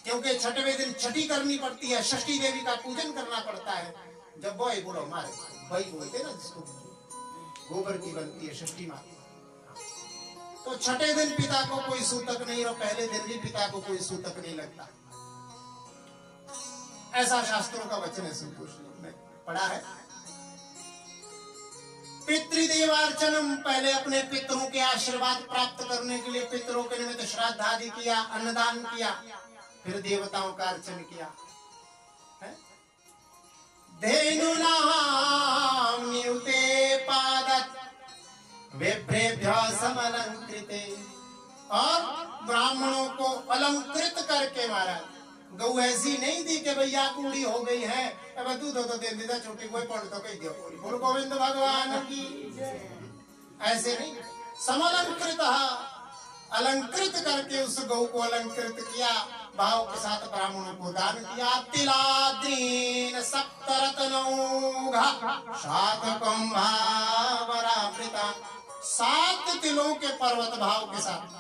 क्योंकि छठवें दिन छठी करनी पड़ती है, षष्ठी देवी का पूजन करना पड़ता है। जब बोए बोलो हमारे भाई बोलते ना, जिसको गोबर की बनती है षष्ठी माँ, तो छठे दिन पिता को कोई सूतक नहीं और पहले दिन भी पिता को कोई सूतक नहीं लगता। ऐसा शास्त्रों का वचन है, संतोष में पढ़ा है। पितृदेवार्चनम, पहले अपने पितरों के आशीर्वाद प्राप्त करने के लिए पितरों के निमित्त श्राद्ध आदि किया, अन्नदान किया, फिर देवताओं का अर्चन किया। धेनुनाम नियुते पादत विप्रेभ्य समलंकृते, और ब्राह्मणों को अलंकृत करके मारा। गौ ऐसी नहीं थी कि भैया कूड़ी हो गई है, अब तू तो दे दीदा छोटी कोई पढ़ तो कही दियो, बोलो गोविंद भगवान की। ऐसे नहीं, समलंकृत, अलंकृत करके उस गौ को अलंकृत किया, भाव के साथ ब्राह्मणों को दान किया। तिलाद्रीन सप्तरत्नौघा शातकुंभावरावृता, 7 तिलों के पर्वत भाव के साथ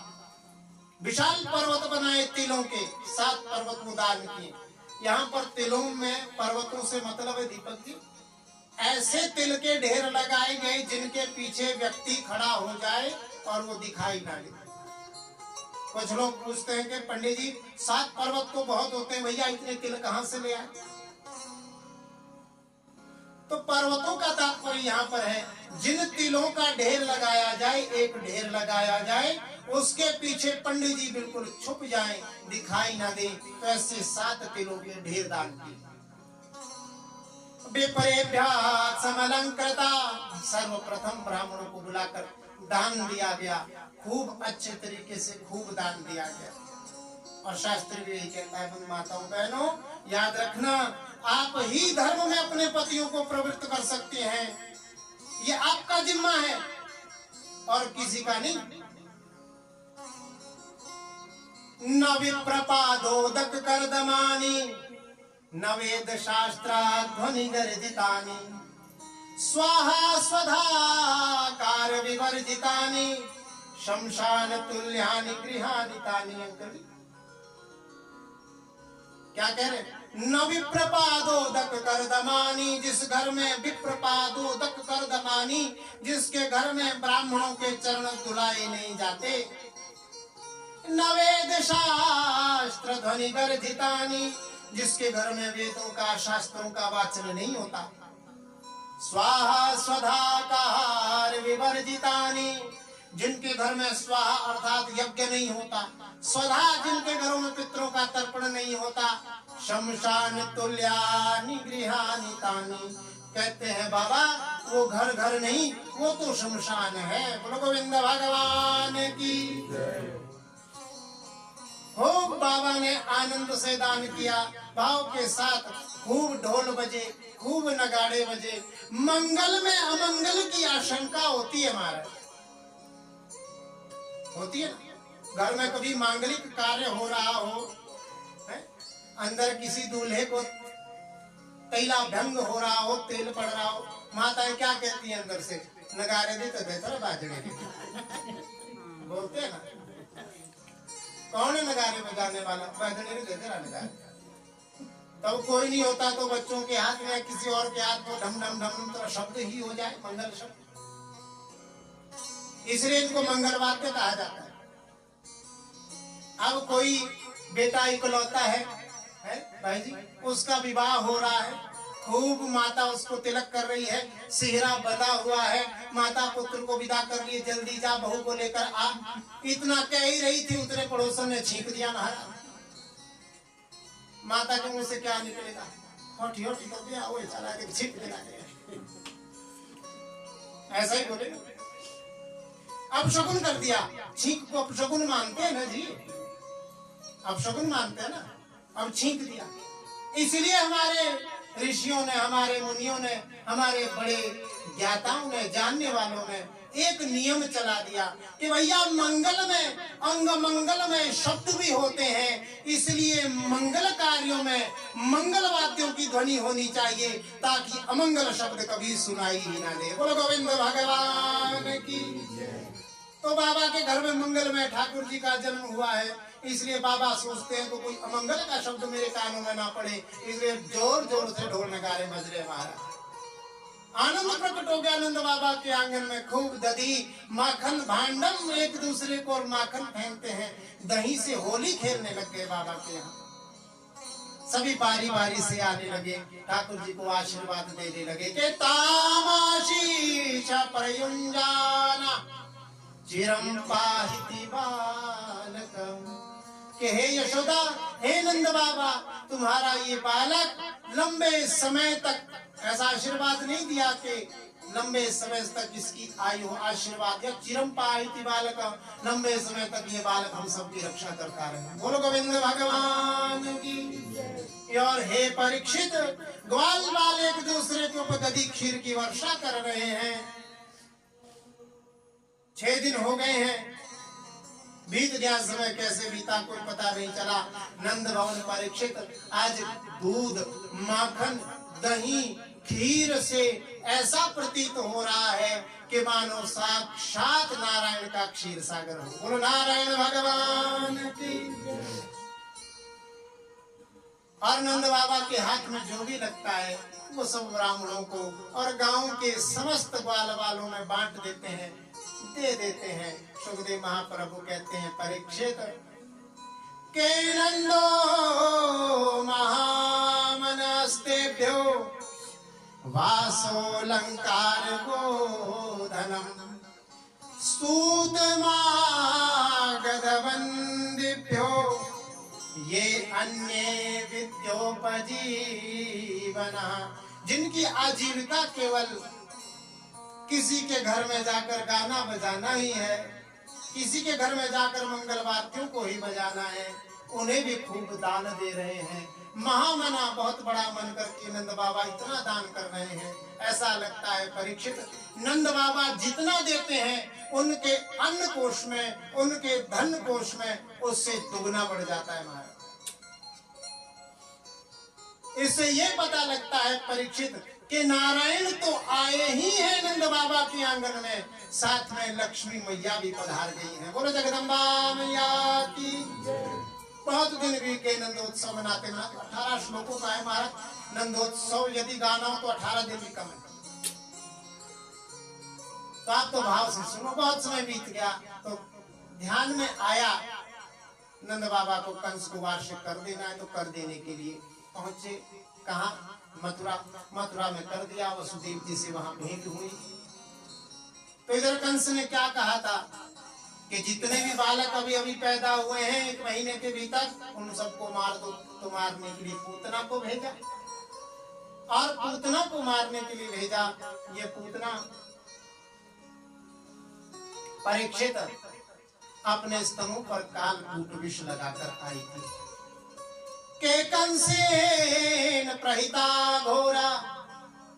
विशाल पर्वत बनाए, तिलों के 7 पर्वत को दान किए। यहाँ पर तिलों में पर्वतों से मतलब है दीपक जी, ऐसे तिल के ढेर लगाए गए जिनके पीछे व्यक्ति खड़ा हो जाए और वो दिखाई ना दे। कुछ लोग पूछते हैं कि पंडित जी 7 पर्वत तो बहुत होते हैं, भैया इतने तिल कहाँ से ले आए? तो पर्वतों का तात्पर्य यहाँ पर है, जिन तिलों का ढेर लगाया जाए, एक ढेर लगाया जाए, उसके पीछे पंडित जी बिल्कुल छुप जाएं, दिखाई ना दे, तो ऐसे 7 तिलों के ढेर दान किए। विपरेभ्यात् समलंकृता, सर्वप्रथम ब्राह्मणों को बुलाकर दान दिया गया, खूब अच्छे तरीके से खूब दान दिया गया। और शास्त्र भी यही कहता है, माताओं बहनों याद रखना, आप ही धर्म में अपने पतियों को प्रवृत्त कर सकते हैं, ये आपका जिम्मा है और किसी का नहीं। न विप्रपादोदक कर्दमानि, न वेद शास्त्राध्वनि गर्जितानि, स्वाहा स्वधा कार विवर्जितानि, शमशान तुल्यानि गृहानि तानि। अंकल क्या कह रहे? न विप्रपादोदक कर्दमानि, जिस घर में विप्रपादोदक कर्दमानि, जिसके घर में ब्राह्मणों के चरण धुलाए नहीं जाते। न वेद शास्त्र ध्वनि गर्जितानि, जिसके घर में वेदों का शास्त्रों का वाचन नहीं होता। स्वाहा स्वधा कार विवर्जितानि, जिनके घर में स्वाहा अर्थात यज्ञ नहीं होता, स्वधा जिनके घरों में पितरों का तर्पण नहीं होता। शमशान तुल्यानि गृहानि तानि, कहते हैं बाबा वो घर घर नहीं, वो तो शमशान है। बोलो गोविंद भगवान की। खूब बाबा ने आनंद से दान किया, भाव के साथ खूब ढोल बजे, खूब नगाड़े बजे। मंगल में अमंगल की आशंका होती है, हमारा होती है ना। घर में कभी मांगलिक कार्य हो रहा हो, अंदर किसी दूल्हे को तैला भंग हो रहा हो, तेल पड़ रहा हो, माताएं क्या कहती हैं अंदर से? नगाड़े दे तो देते बाजड़े बोलते हैं ना। कौन है नगाड़े बजाने वाला? बाजड़े दे दे नगाड़े। तब कोई नहीं होता तो बच्चों के हाथ में किसी और के हाथ में ढम ढम ढम तो शब्द ही हो जाए, मंगल शब्द। इसलिए इनको मंगल वाद्य कहा जाता है। अब कोई बेटा इकलौता है भाई जी, उसका विवाह हो रहा है, खूब माता उसको तिलक कर रही है, सिहरा बंधा हुआ है, माता पुत्र को विदा कर लिए, जल्दी जा बहू को लेकर आ। इतना कह ही रही थी, उतने पड़ोसन ने छींक दिया महाराज। माता के मुंह से क्या निकलेगा? होठी होठी कर दिया, वो चला के छींक दिला दिया, ऐसा ही बोले। अब शगुन कर दिया, छींक को अब शगुन मानते हैं ना जी, अब शगुन मानते हैं ना, अब छींक दिया। इसलिए हमारे ऋषियों ने, हमारे मुनियों ने, हमारे बड़े ज्ञाताओं ने, जानने वालों ने एक नियम चला दिया कि भैया मंगल में, अंग मंगल में शब्द भी होते हैं, इसलिए मंगल कार्यों में मंगल वाद्यों की ध्वनि होनी चाहिए, ताकि अमंगल शब्द कभी सुनाई ही ना दे। बोलो गोविंद भगवान की। तो बाबा के घर में मंगल में ठाकुर जी का जन्म हुआ है। इसलिए बाबा सोचते हैं तो कोई अमंगल का शब्द मेरे कानों में ना पड़े, इसलिए जोर जोर से ढोल नगारे बज रहे महाराज। आनंद प्रकट हो गया नंद बाबा के आंगन में। खूब दधी माखन भांडम, एक दूसरे को और माखन फेंकते हैं। दही से होली खेलने लग गए बाबा के यहाँ। सभी बारी बारी से आने लगे, ठाकुर जी को आशीर्वाद देने लगे के तामाशीष प्रयुंजाना चिरम पाहिति बालकम, के हे यशोदा, हे नंद बाबा, तुम्हारा ये बालक लंबे समय तक ऐसा आशीर्वाद नहीं दिया कि लंबे समय तक इसकी आयु, आशीर्वाद या चिरम पाहिति बालकम, लंबे समय तक ये बालक हम सबकी रक्षा करता रहे। बोलो गोविंद भगवान की। और हे परीक्षित, ग्वाल बाल एक दूसरे के ऊपर दधी खीर की वर्षा कर रहे हैं। 6 दिन हो गए हैं, बीत गया समय कैसे बीता कोई पता नहीं चला। नंद भवन परीक्षित आज दूध माखन दही खीर से ऐसा प्रतीत हो रहा है कि मानो साक्षात नारायण का क्षीर सागर हो। बोलो नारायण भगवान की। और नंद बाबा के हाथ में जो भी लगता है वो सब ब्राह्मणों को और गांव के समस्त ग्वाल वालों में बांट देते हैं, दे देते हैं। सुखदेव महाप्रभु कहते हैं परीक्षित के नंदो महामनस्तेभ्यो वासोलंकार गोधनम स्तूतमागधवन्दिभ्यो ये अन्ये विद्योपजीवना, जिनकी आजीविका केवल किसी के घर में जाकर गाना बजाना ही है, किसी के घर में जाकर मंगल वाद्यों को ही बजाना है, उन्हें भी खूब दान दे रहे हैं। महामना, बहुत बड़ा मन करके नंद बाबा इतना दान कर रहे हैं। ऐसा लगता है परीक्षित, नंद बाबा जितना देते हैं उनके अन्न कोष में, उनके धन कोष में उससे दुगना बढ़ जाता है महाराज। इससे ये पता लगता है परीक्षित कि नारायण तो आए ही हैं नंद बाबा के आंगन में, साथ में लक्ष्मी मैया भी पधार गई हैं। बोलो जगदम्बा मैया की। बहुत दिन भी के नंदोत्सव मनाते मनाते 18 श्लोकों का है महाराज नंदोत्सव। यदि गाना हो तो 18 दिन भी कम है। तो आप तो भाव से सुनो। बहुत समय बीत गया तो ध्यान में आया नंद बाबा को कंस को वार्षिक कर देना है, तो कर देने के लिए पहुंचे। कहा? मथुरा। मथुरा में कर दिया। वसुदेव जी से वहां भेंट हुई। तो इधर कंस ने क्या कहा था कि जितने भी बालक अभी अभी पैदा हुए हैं 1 महीने के भीतर, उन सबको मार दो। तो मारने के लिए पूतना को भेजा, और पूतना को मारने के लिए भेजा। ये पूतना परीक्षित अपने स्तनों पर कालकूट विष लगाकर आई थी। के कंसेन प्रहिता घोरा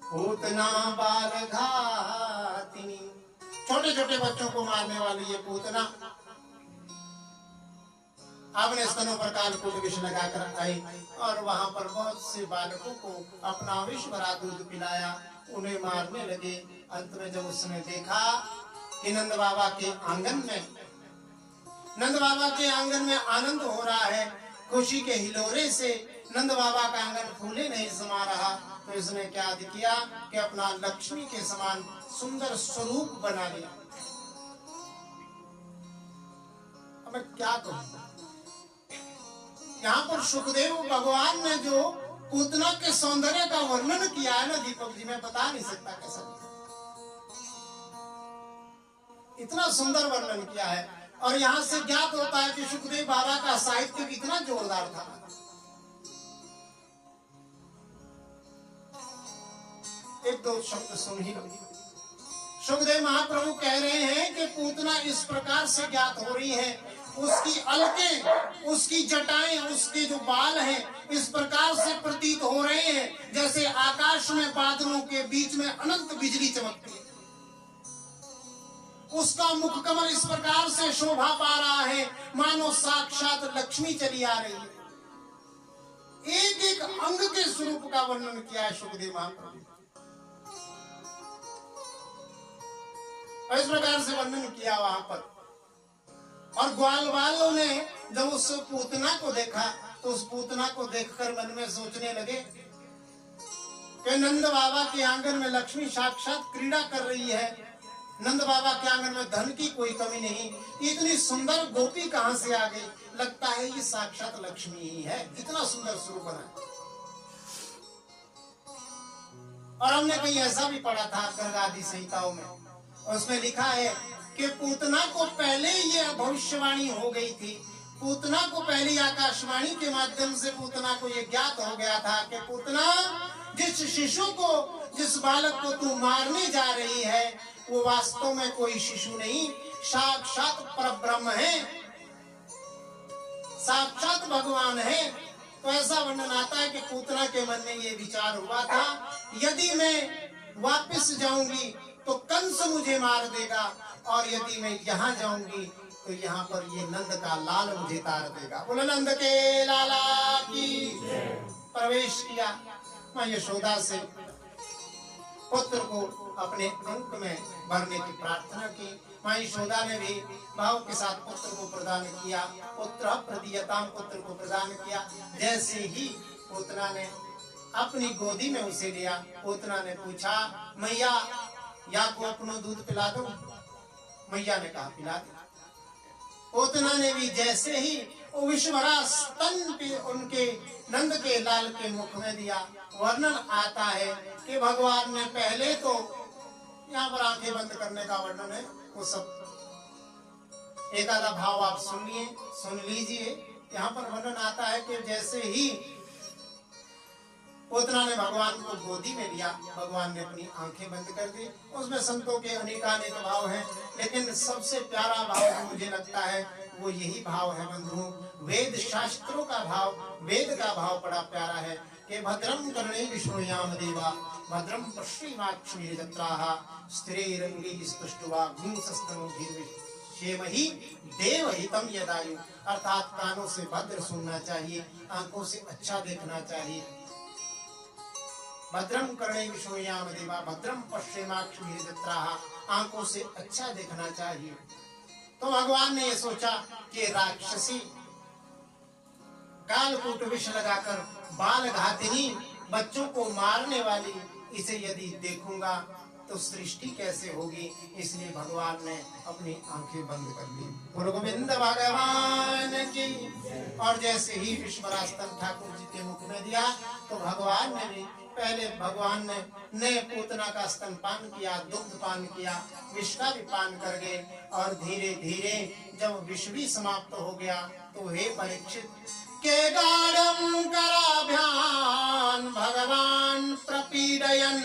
पूतना बाल घातिनी, छोटे छोटे बच्चों को मारने वाली ये पूतना अपने स्तनों पर कालकूट विष लगाकर आई और वहां पर बहुत से बालकों को अपना विष भरा दूध पिलाया, उन्हें मारने लगे। अंत में जब उसने देखा कि नंद बाबा के आंगन में आनंद हो रहा है, खुशी के हिलोरे से नंद बाबा का आंगन फूले नहीं समा रहा, तो इसने क्या किया कि अपना लक्ष्मी के समान सुंदर स्वरूप बना लिया। अब मैं क्या कहूं, यहाँ पर सुखदेव भगवान ने जो पूतना के सौंदर्य का वर्णन किया है ना दीपक जी, मैं बता नहीं सकता कैसा, इतना सुंदर वर्णन किया है। और यहाँ से ज्ञात होता है कि सुखदेव बाबा का साहित्य कितना जोरदार था। एक दो शब्द सुन ही लो। सुखदेव महाप्रभु कह रहे हैं कि पूतना इस प्रकार से ज्ञात हो रही है, उसकी अलकें, उसकी जटाएं, उसके जो बाल हैं इस प्रकार से प्रतीत हो रहे हैं जैसे आकाश में बादलों के बीच में अनंत बिजली चमकती है। उसका मुख कमल इस प्रकार से शोभा पा रहा है मानो साक्षात लक्ष्मी चली आ रही है। एक एक अंग के स्वरूप का वर्णन किया है सुखदेव महाप्रभु। इस प्रकार से वर्णन किया वहां पर। और ग्वाल वालों ने जब उस पूतना को देखा तो उस पूतना को देखकर मन में सोचने लगे कि नंद बाबा के आंगन में लक्ष्मी साक्षात क्रीड़ा कर रही है, नंद बाबा के आंगन में धन की कोई कमी नहीं, इतनी सुंदर गोपी कहां से आ गई, लगता है ये साक्षात लक्ष्मी ही है, इतना सुंदर स्वरूप बना है। और हमने कहीं ऐसा भी पढ़ा था गर्ग आदि संहिताओं में, उसमें लिखा है कि पूतना को पहले ये भविष्यवाणी हो गई थी, पूतना को पहली आकाशवाणी के माध्यम से पूतना को ये ज्ञात हो गया था कि पूतना जिस शिशु को, जिस बालक को तू मारने जा रही है वो वास्तव में कोई शिशु नहीं, साक्षात परब्रह्म है, साक्षात भगवान है। तो ऐसा वर्णन आता है कि पूतना के मन में ये विचार हुआ था, यदि मैं वापस जाऊंगी तो कंस मुझे मार देगा, और यदि मैं यहाँ जाऊंगी तो यहाँ पर ये नंद का लाल मुझे तार देगा। बोलो नंद के लाला की। प्रवेश किया, मां यशोदा से पुत्र को अपने अंक में भरने की प्रार्थना की। मां यशोदा ने भी भाव के साथ पुत्र को प्रदान किया, पुत्र प्रदीयताम, पुत्र को प्रदान किया। जैसे ही पूतना ने अपनी गोदी में उसे लिया, पूतना ने पूछा मैया या को अपनो दूध पिला दो, मैया ने कहा पिला दो। पूतना ने भी जैसे ही वो विश्वभरा स्तन पे उनके नंद के लाल के मुख में दिया। वर्णन आता है कि भगवान ने पहले तो, यहाँ पर आंखें बंद करने का वर्णन है, वो सब एक आधा भाव आप सुन लीजिए। यहाँ पर वर्णन आता है कि जैसे ही पूतना ने भगवान को गोदी में लिया, भगवान ने अपनी आंखें बंद कर दी। उसमें संतों के अनेकानेक भाव हैं, लेकिन सबसे प्यारा भाव जो मुझे लगता है वो यही भाव है बंधुओं, वेद शास्त्रों का भाव, वेद का भाव बड़ा प्यारा है कि भद्रम कर्णे विष्णुयाम देवा भद्रम पश्चिमाक्षमीरजत्राः स्थिरैरङ्गैस्तुष्ट्वा गुंसस्तनोभिर्विषेमहि देवहितं यदायु। अर्थात कानों से भद्र सुनना चाहिए, आंखों से अच्छा देखना चाहिए। भद्रम कर्णे विष्णुयाम देवा भद्रम पश्चिमाक्षमीरजत्राः, आंखों से अच्छा देखना चाहिए। तो भगवान ने ये सोचा कि राक्षसी कालकूट विष लगाकर बाल घातिनी बच्चों को मारने वाली, इसे यदि देखूंगा तो सृष्टि कैसे होगी, इसलिए भगवान ने अपनी आंखें बंद कर ली। बोलो गोविंद भगवान की। और जैसे ही विश्वरास्तन ठाकुर जी के मुख में दिया तो भगवान ने भी, पहले भगवान ने पूतना का स्तनपान किया, दुग्ध पान किया, विष का भी पान कर गए। और धीरे धीरे जब विष भी समाप्त हो गया तो हे परीक्षित के गाढ़ं कराभ्यां भगवान प्रपीडयन्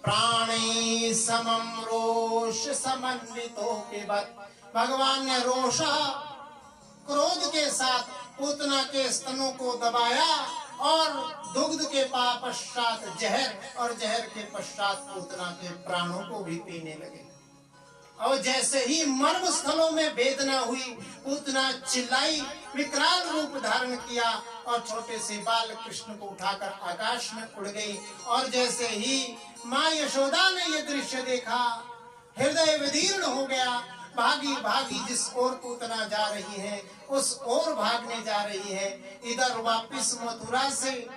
प्राणै समं रोष समन्वितो पिबत। भगवान ने रोष क्रोध के साथ पूतना के स्तनों को दबाया और दुग्ध के पश्चात जहर, और जहर के पश्चात पूतना के प्राणों को भी पीने लगे। और जैसे ही मर्म स्थलों में वेदना हुई, पूतना चिल्लाई, विकराल रूप धारण किया और छोटे से बाल कृष्ण को उठाकर आकाश में उड़ गई। और जैसे ही माँ यशोदा ने ये दृश्य देखा, हृदय विदीर्ण हो गया। भागी भागी जिस ओर पूतना जा रही है उस ओर भागने जा रही है। इधर वापिस मथुरा से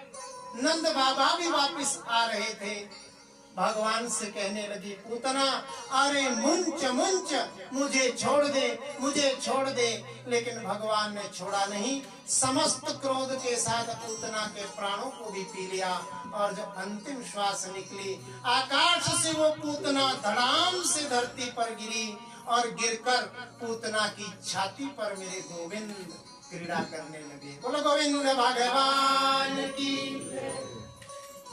नंद बाबा भी वापिस आ रहे थे। भगवान से कहने लगी पूतना, अरे मुंच मुंच, मुझे छोड़ दे, मुझे छोड़ दे। लेकिन भगवान ने छोड़ा नहीं, समस्त क्रोध के साथ पूतना के प्राणों को भी पी लिया। और जब अंतिम श्वास निकली, आकाश से वो पूतना धड़ाम से धरती पर गिरी और गिरकर पूतना की छाती पर मेरे गोविंद क्रीड़ा करने लगे। बोलो गोविंद भगवान की।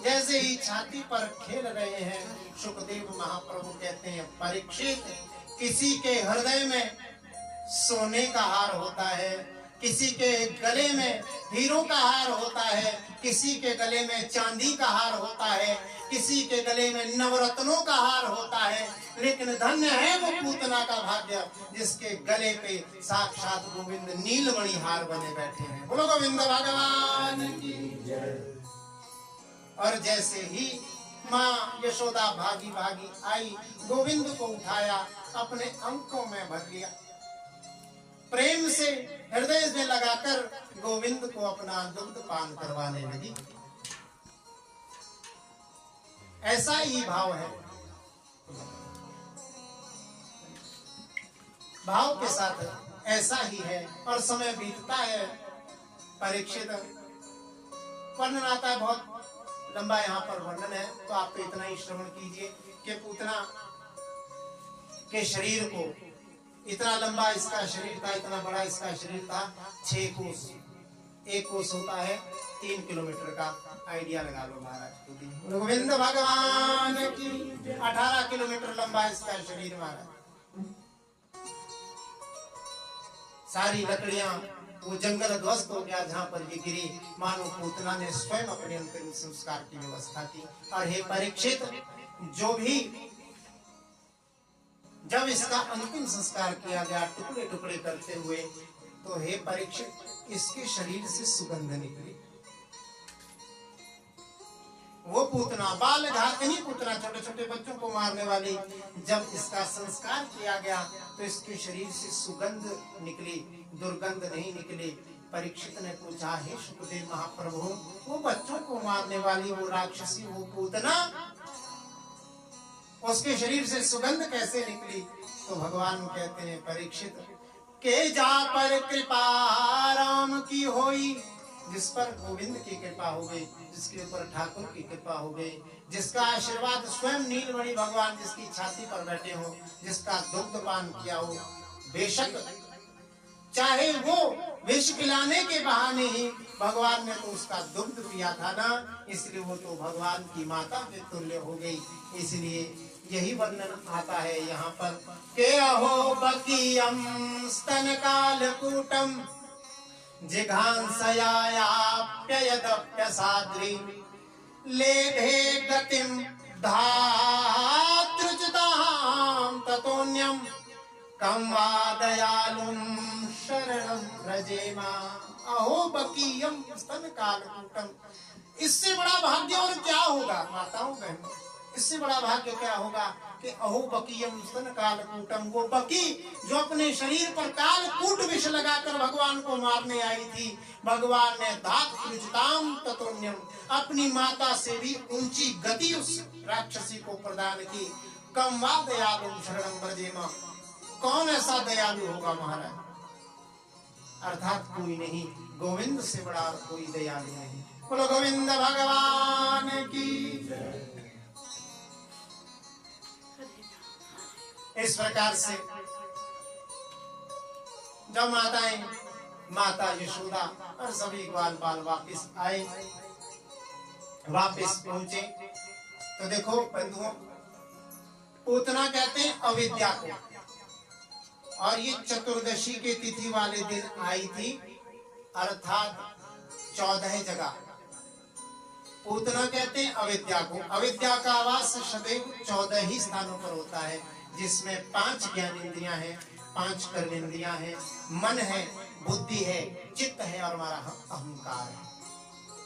जैसे ही छाती पर खेल रहे हैं, सुखदेव महाप्रभु कहते हैं परीक्षित, किसी के हृदय में सोने का हार होता है, किसी के गले में हीरों का हार होता है, किसी के गले में चांदी का हार होता है, किसी के गले में नवरत्नों का हार होता है। लेकिन धन्य है वो पूतना का भाग्य जिसके गले पे साक्षात गोविंद नीलमणि हार बने बैठे हैं। बोलो गोविंद भगवान की। और जैसे ही माँ यशोदा भागी भागी आई, गोविंद को उठाया, अपने अंकों में भर लिया। प्रेम से हृदय में लगाकर गोविंद को अपना दुग्ध पान करवाने लगी। ऐसा ही भाव है, भाव के साथ ऐसा ही है। और समय बीतता है। परीक्षित वर्णन आता है, बहुत लंबा यहाँ पर वर्णन है, तो आप तो इतना ही श्रवण कीजिए कि पूतना के शरीर को, इतना लंबा इसका शरीर था, इतना बड़ा इसका शरीर था, 6 कोस, 1 कोस होता है 3 किलोमीटर का, आइडिया लगा लो महाराज। गोविंद भगवान की 18 किलोमीटर लंबा इसका शरीर महाराज। सारी लकड़ियां वो जंगल ध्वस्त हो गया जहां पर ये गिरी, मानो पूतना ने स्वयं अपने अंतिम संस्कार की व्यवस्था की। और हे परीक्षित, जो भी जब इसका अंतिम संस्कार किया गया टुकड़े टुकड़े करते हुए, तो हे परीक्षित इसके शरीर से सुगंध निकली। वो पूतना, बाल घातनी पूतना, छोटे छोटे बच्चों को मारने वाली, जब इसका संस्कार किया गया तो इसके शरीर से सुगंध निकली, दुर्गंध नहीं निकली। परीक्षित ने पूछा, हे सुखदेव महाप्रभु, वो बच्चों को मारने वाली वो राक्षसी, वो पूतना, उसके शरीर से सुगंध कैसे निकली? तो भगवान कहते हैं, परीक्षित के जा पर कृपा राम की होई, जिस पर गोविंद की कृपा हो गई, जिसके ऊपर ठाकुर की कृपा हो गई, जिसका आशीर्वाद स्वयं नीलमणि भगवान जिसकी छाती पर बैठे हो, जिसका दुग्ध पान किया हो, बेशक चाहे वो विष पिलाने के बहाने ही भगवान ने तो उसका दुग्ध पिया था ना, इसलिए वो तो भगवान की माता के तुल्य हो गई। इसलिए यही वर्णन आता है यहाँ पर, के अहो बकीयम स्तन काल कूटम जिघांसयाप्ययदप्यसाद्री लेभे गतिम धातृजतां ततोन्यम कम वा दयालुं शरणं व्रजेमा। अहो बकीयम स्तन कालकूटम, इससे बड़ा भाग्य और क्या होगा माताओं बहनों? इससे बड़ा भाग्य क्या होगा कि अहो बकीयम स्तन कालकूटम, वो बकी जो अपने शरीर पर कालकूट विष लगाकर भगवान को मारने आई थी, भगवान ने धातृजतां ततोन्यम, अपनी माता से भी ऊंची गति उस राक्षसी को प्रदान की। कम वा दयालु शरणं व्रजेमा, कौन ऐसा दयालु होगा महाराज? अर्थात कोई नहीं, गोविंद से बड़ा कोई दयालु नहीं। बोलो गोविंद भगवान की। इस प्रकार से जब माताएं, माता यशोदा और सभी ग्वाल बाल वापिस आए, वापिस पहुंचे, तो देखो बंधुओं, पूतना कहते हैं अविद्या को, और ये चतुर्दशी के तिथि वाले दिन आई थी, अर्थात 14 जगह। पूतना कहते हैं अविद्या को। अविद्या का आवास सदैव 14 ही स्थानों पर होता है, जिसमें 5 ज्ञान इंद्रियां हैं, 5 कर्म इंद्रियां हैं, मन है, बुद्धि है, चित्त है और हमारा अहंकार है।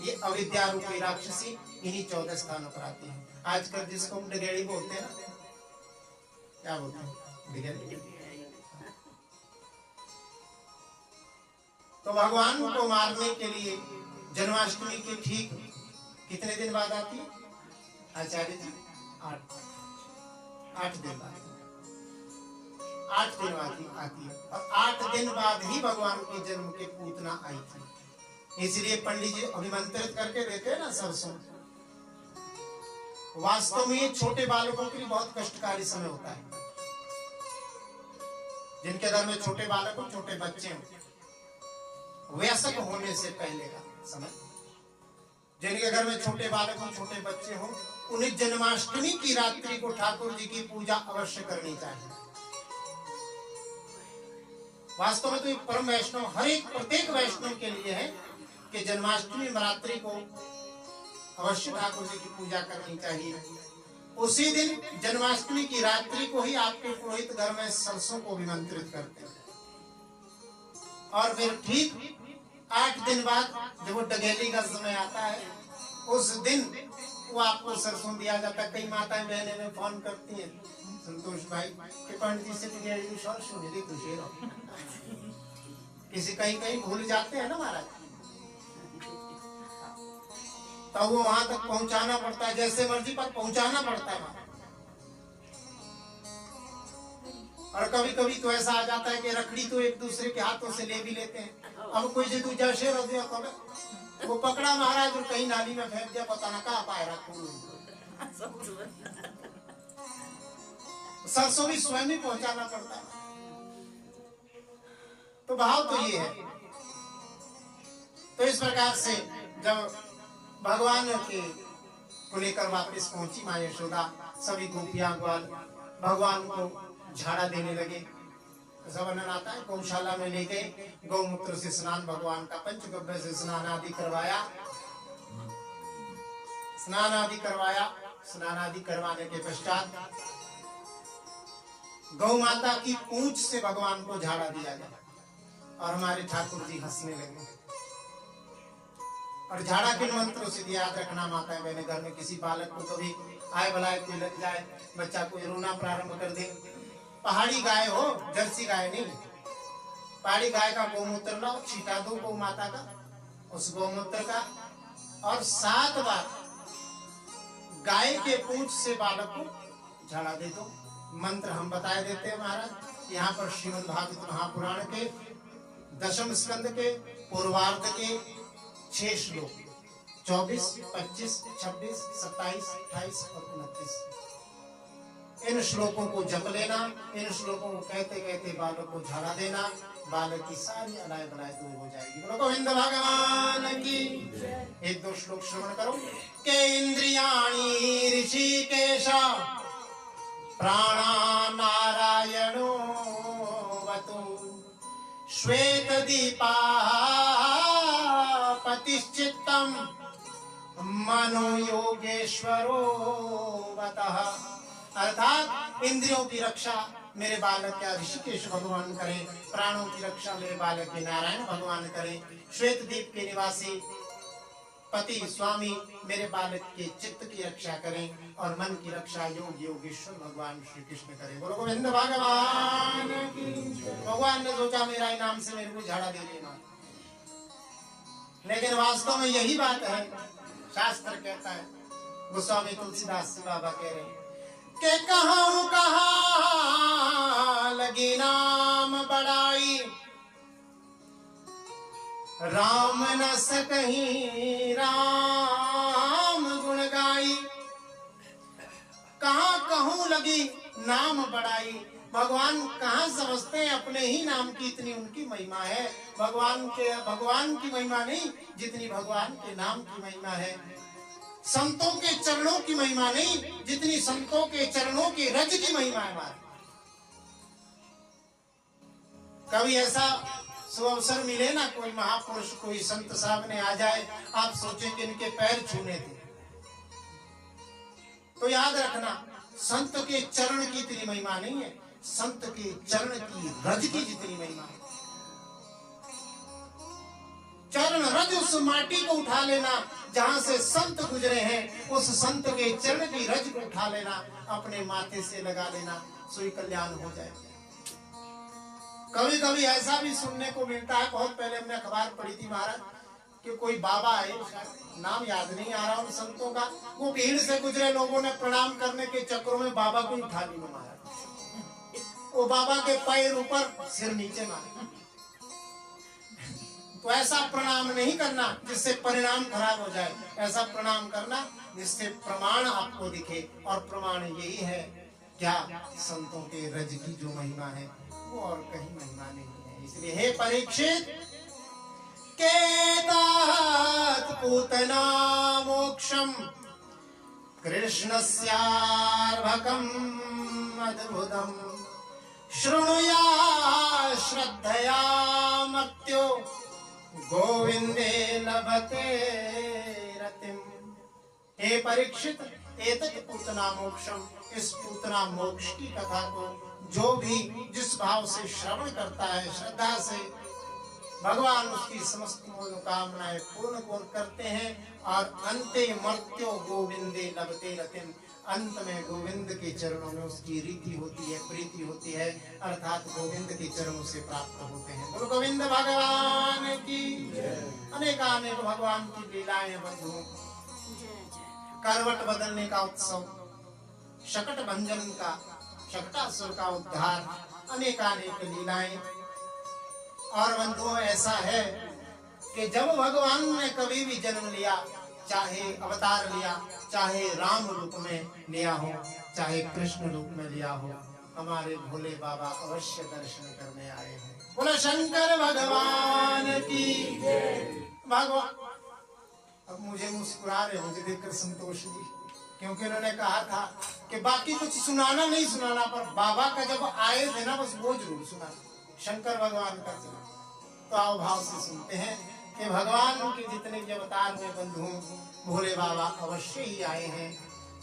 ये अविद्या रूपी राक्षसी इन्हीं 14 स्थानों पर आती है। आजकल जिसको हम डिगेड़ी बोलते हैं ना, क्या बोलते हैं? डिगेड़ी। तो भगवान को मारने के लिए जन्माष्टमी के ठीक कितने दिन बाद आती है आचार्य जी? 8 दिन बाद, 8 दिन बाद आती है। और 8 दिन बाद ही भगवान के जन्म के पूतना आई थी। इसलिए पंडित जी अभिमंत्रित करके देते हैं ना सरसों। वास्तव में छोटे बालकों के लिए बहुत कष्टकारी समय होता है। जिनके घर में छोटे बालक हो, छोटे बच्चे हो, वयस्क होने से पहले का समय, जिनके घर में छोटे बालक हो, छोटे बच्चे हो, उन्हें जन्माष्टमी की रात्रि को ठाकुर जी की पूजा अवश्य करनी चाहिए। वास्तव में तो परम वैष्णव, हर एक प्रत्येक वैष्णव के लिए है कि जन्माष्टमी रात्रि को अवश्य ठाकुर जी की पूजा करनी चाहिए। उसी दिन जन्माष्टमी की रात्रि को ही आपके पुरोहित घर में सरसों को विमंत्रित करते हैं। और फिर ठीक 8 दिन बाद जब वो डगेली का समय आता है, उस दिन वो आपको सरसों दिया जाता है। कई माताएं बहनें में फोन करती हैं, संतोष भाई के पंडित जी से डगेली सरसों दे खुशी किसी कहीं कहीं भूल जाते हैं ना महाराज, तो वो वहां तक पहुंचाना पड़ता है, जैसे मर्जी पर पहुंचाना पड़ता है वहां। और कभी कभी तो ऐसा आ जाता है कि रखड़ी तो एक दूसरे के हाथों से ले भी लेते हैं। अब कोई जो दूजा शेर हो गया तो वो पकड़ा महाराज और कहीं नाली में फेंक दिया, पता ना कहाँ पाए सरसों भी स्वयं ही पहुंचाना पड़ता है। तो भाव तो ये है। तो इस प्रकार से जब भगवान के को लेकर वापस पहुंची माँ यशोदा, सभी गोपियां ग्वाल भगवान को झाड़ा देने लगे। ऐसा वर्णन आता है, गौशाला में ले गए, गौमूत्र से स्नान, भगवान का पंचगव्य से स्नान आदि करवाया। स्नान आदि करवाने के पश्चात गौ माता की पूंछ से भगवान को झाड़ा दिया गया। और हमारे ठाकुर जी हंसने लगे। और झाड़ा किन मंत्रों से याद रखना माता बहने, घर में किसी बालक को कभी आए बलाए कोई लग जाए, बच्चा कोई रोना प्रारंभ कर दे, पहाड़ी गाय हो, जर्सी गाय नहीं, पहाड़ी गाय का गौमूत्र लाओ, छीटा दो गौ माता का, उस गौमूत्र का, और 7 बार गाय के पूंछ से बालक को झाड़ा दे दो। मंत्र हम बताए देते हैं महाराज। यहाँ पर श्रीमद् भागवत महापुराण के 10वें स्कंद के पूर्वार्ध के 6 श्लोक 24, 25, 26, 27, 28 और 29, इन श्लोकों को जप लेना। इन श्लोकों को कहते कहते बालक को झाड़ा देना, बालक की सारी अलाय बलाय दूर हो जाएगी। बोलो गोविंद भगवान की। 1-2 श्लोक श्रवण करो। के इंद्रियाणि ऋषिकेश प्राणा नारायणो वतु श्वेत दीपा पतिश्चित्तम मनो योगेश्वरो वतः। अर्थात इंद्रियों की रक्षा मेरे बालक क्या ऋषिकेश भगवान करें, प्राणों की रक्षा मेरे बालक के नारायण भगवान करें, श्वेत दीप के निवासी पति स्वामी मेरे बालक के चित्त की रक्षा करें, और मन की रक्षा योग योगेश्वर भगवान श्री कृष्ण करें। बोलो गोविंद भगवान की। भगवान ने सोचा मेरा इनाम से मेरे को झाड़ा दे देना, लेकिन वास्तव में यही बात है। शास्त्र कहता है, गोस्वामी तुलसीदास बाबा कह रहे हैं के कहूं कहाँ लगी नाम बड़ाई, राम न सकहीं राम गुण गाई। कहाँ कहूं लगी नाम बड़ाई, भगवान कहाँ समझते हैं अपने ही नाम की इतनी उनकी महिमा है। भगवान की महिमा नहीं जितनी भगवान के नाम की महिमा है। संतों के चरणों की महिमा नहीं जितनी संतों के चरणों के रज की महिमा है। कभी ऐसा सुअवसर मिले ना, कोई महापुरुष कोई संत सामने आ जाए, आप सोचें कि इनके पैर छूने थे, तो याद रखना संत के चरण की इतनी महिमा नहीं है, संत के चरण की रज की जितनी महिमा है। चरण रज, उस माटी को उठा लेना जहां से संत गुजरे हैं, उस संत के चरण की रज को उठा लेना, अपने माथे से लगा लेना, सोई कल्याण हो जाए। कभी कभी ऐसा भी सुनने को मिलता है, बहुत पहले हमने अखबार पढ़ी थी महाराज कि कोई बाबा है, नाम याद नहीं आ रहा उन संतों का, वो भीड़ से गुजरे, लोगों ने प्रणाम करने के चक्करों में बाबा को उठा ली महाराज, वो बाबा के पैर ऊपर सिर नीचे मारे। तो ऐसा प्रणाम नहीं करना जिससे परिणाम खराब हो जाए, ऐसा प्रणाम करना जिससे प्रमाण आपको दिखे, और प्रमाण यही है क्या, संतों के रज की जो महिमा है वो और कहीं महिमा नहीं है। इसलिए हे परीक्षित, केतात पूतना मोक्षम कृष्णस्यार्भकम अद्भुतम शृणुया श्रद्धया मर्त्यो गोविंदे लभते रतिम। हे परीक्षित, एतत् पूतना मोक्षम, इस पूतना मोक्ष की कथा को जो भी जिस भाव से श्रवण करता है, श्रद्धा से भगवान उसकी समस्त मनोकामनाएं पूर्ण करते हैं और अंते मर्त्यो गोविंदे लभते रतिम, अंत में गोविंद के चरणों में उसकी रीति होती है, प्रीति होती है, अर्थात गोविंद के चरणों से प्राप्त होते हैं। बोलो गोविंद भगवान की। अनेकानेक भगवान की लीलाएं बंधु, करवट बदलने का उत्सव, शकट भंजन का, शकटासुर का उद्धार, अनेकानेक लीलाएं। और बंधुओं ऐसा है कि जब भगवान ने कभी भी जन्म लिया, चाहे अवतार लिया, चाहे राम रूप में लिया हो, चाहे कृष्ण रूप में लिया हो, हमारे भोले बाबा अवश्य दर्शन करने आए हैं। बोलो शंकर भगवान की। भगवान अब मुझे मुस्कुरा रहे, मुझे देखकर संतोष जी, क्योंकि उन्होंने कहा था कि बाकी कुछ सुनाना नहीं सुनाना, पर बाबा का जब आए थे ना, बस वो जरूर सुना, शंकर भगवान का सुना। तो आओ भाव से सुनते हैं कि भगवान के जितने भी अवतार में बंधु भोले बाबा अवश्य ही आए हैं।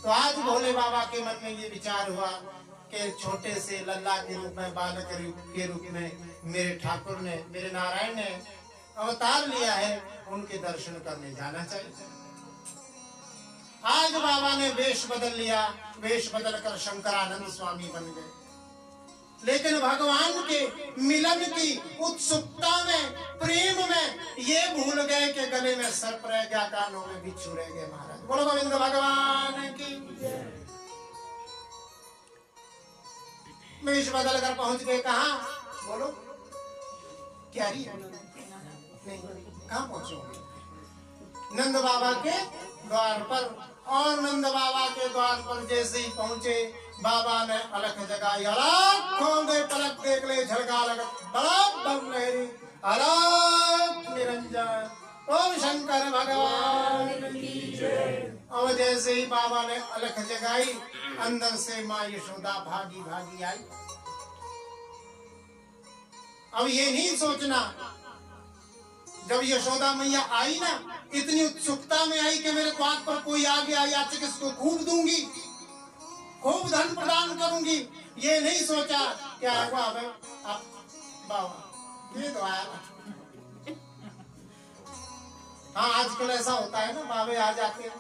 तो आज भोले बाबा के मन में ये विचार हुआ कि छोटे से लल्ला के रूप में, बालक के रूप में मेरे ठाकुर ने, मेरे नारायण ने अवतार लिया है, उनके दर्शन करने जाना चाहिए। आज बाबा ने वेश बदल लिया, वेश बदल कर शंकरानंद स्वामी बन गए, लेकिन भगवान के मिलन की उत्सुकता में, प्रेम में ये भूल गए कि गले में सर्प रह गया, कानों में बिच्छू रह गए। महाराज बोलो गोविंद भगवान की। वेश बदल कर पहुंच गए कहाँ? बोलो क्या रही नहीं, कहाँ पहुंचोगे? नंद बाबा के द्वार पर। और नंद बाबा के द्वार पर जैसे ही पहुंचे, बाबा ने अलख जगाई, अलख खोल दे, पलक देख ले, झड़का लगा, बराबर लहरी, अलख निरंजन, ओम शंकर भगवान की जय। और जैसे ही बाबा ने अलख जगाई, अंदर से माँ यशोदा भागी भागी आई। अब ये नहीं सोचना, जब यशोदा मैया आई ना, इतनी उत्सुकता में आई कि मेरे द्वार पर कोई आ गया, याचक इसको खूब दूंगी, खूब धन प्रदान करूंगी। ये नहीं सोचा क्या हुआ आप बाबा ये तो आया। हाँ आजकल ऐसा होता है ना, बाबे आ जाते हैं,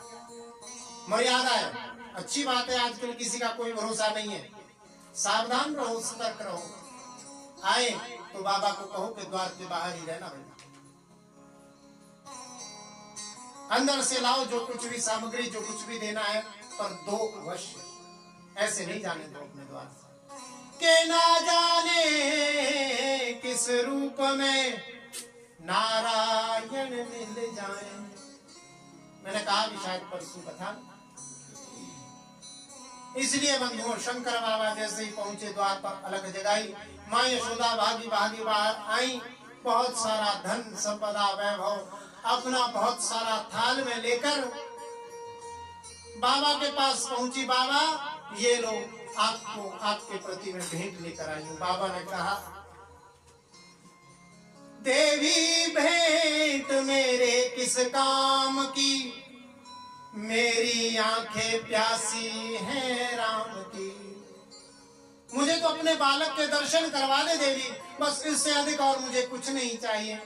मर्यादा है, अच्छी बात है। आजकल किसी का कोई भरोसा नहीं है, सावधान रहो, सतर्क रहो। आए तो बाबा को कहो कि द्वार के बाहर ही रहना भैया, अंदर से लाओ जो कुछ भी सामग्री, जो कुछ भी देना है, पर दो अवश्य, ऐसे नहीं जाने दो अपने द्वार से। के ना जाने किस रूप में नारायण मिल जाए। मैंने कहा भी शायद परसों कथा, इसलिए बंधुओं शंकर बाबा जैसे ही पहुंचे द्वार पर, अलग जगाई, माँ यशोदा भागी भागी बाहर आई, बहुत सारा धन संपदा वैभव अपना बहुत सारा थाल में लेकर बाबा के पास पहुंची। बाबा ये लो, आपको आपके प्रति में भेंट लेकर आई हूं। बाबा ने कहा, देवी भेंट मेरे किस काम की, मेरी आंखें प्यासी हैं राम की। मुझे तो अपने बालक के दर्शन करवा दे देवी, बस इससे अधिक और मुझे कुछ नहीं चाहिए।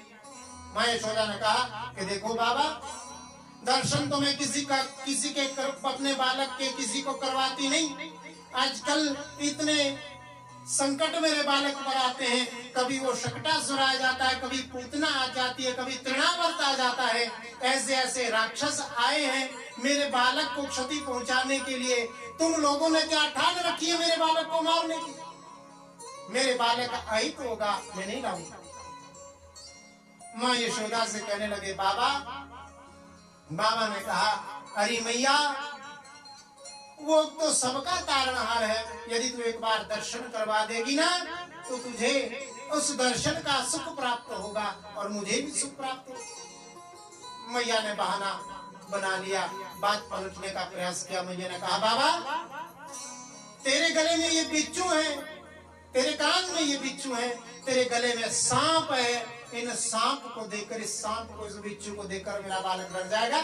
माँ यशोदा ने कहा कि देखो बाबा, दर्शन तो मैं किसी के अपने बालक के किसी को करवाती नहीं। आजकल इतने संकट मेरे बालक पर आते हैं, कभी वो शकटासुर आ जाता है, कभी पूतना आ जाती है, कभी तृणावर्त आ जाता है। ऐसे ऐसे राक्षस आए हैं मेरे बालक को क्षति पहुंचाने के लिए। तुम लोगों ने क्या ठान रखी है मेरे बालक को मारने की? मेरे बालक आई तो होगा, मैं नहीं लाऊंगा। माँ यशोदा से कहने लगे बाबा। बाबा ने कहा, अरे मैया, वो तो सबका तारणहार है, यदि तू एक बार दर्शन करवा देगी ना, तो तुझे उस दर्शन का सुख प्राप्त होगा और मुझे भी सुख प्राप्त होगा। मैया ने बहाना बना लिया, बात पलटने का प्रयास किया। मैया ने कहा, बाबा तेरे गले में ये बिच्छू है, तेरे कान में ये बिच्छू है, तेरे गले में सांप है। इन सांप को देखकर, इस सांप को, इस बिच्छू को देखकर मेरा बालक डर जाएगा।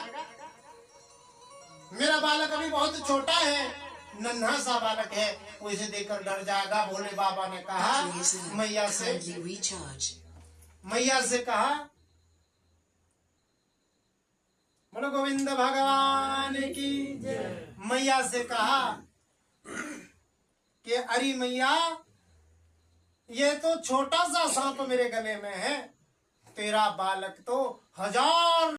मेरा बालक अभी बहुत छोटा है, नन्हा सा बालक है, वो इसे देखकर डर जाएगा। भोले बाबा ने कहा मैया से, मैया से कहा, बोलो गोविंद भगवान की जय। मैया से कहा कि अरे मैया, ये तो छोटा सा सांप मेरे गले में है, तेरा बालक तो 1000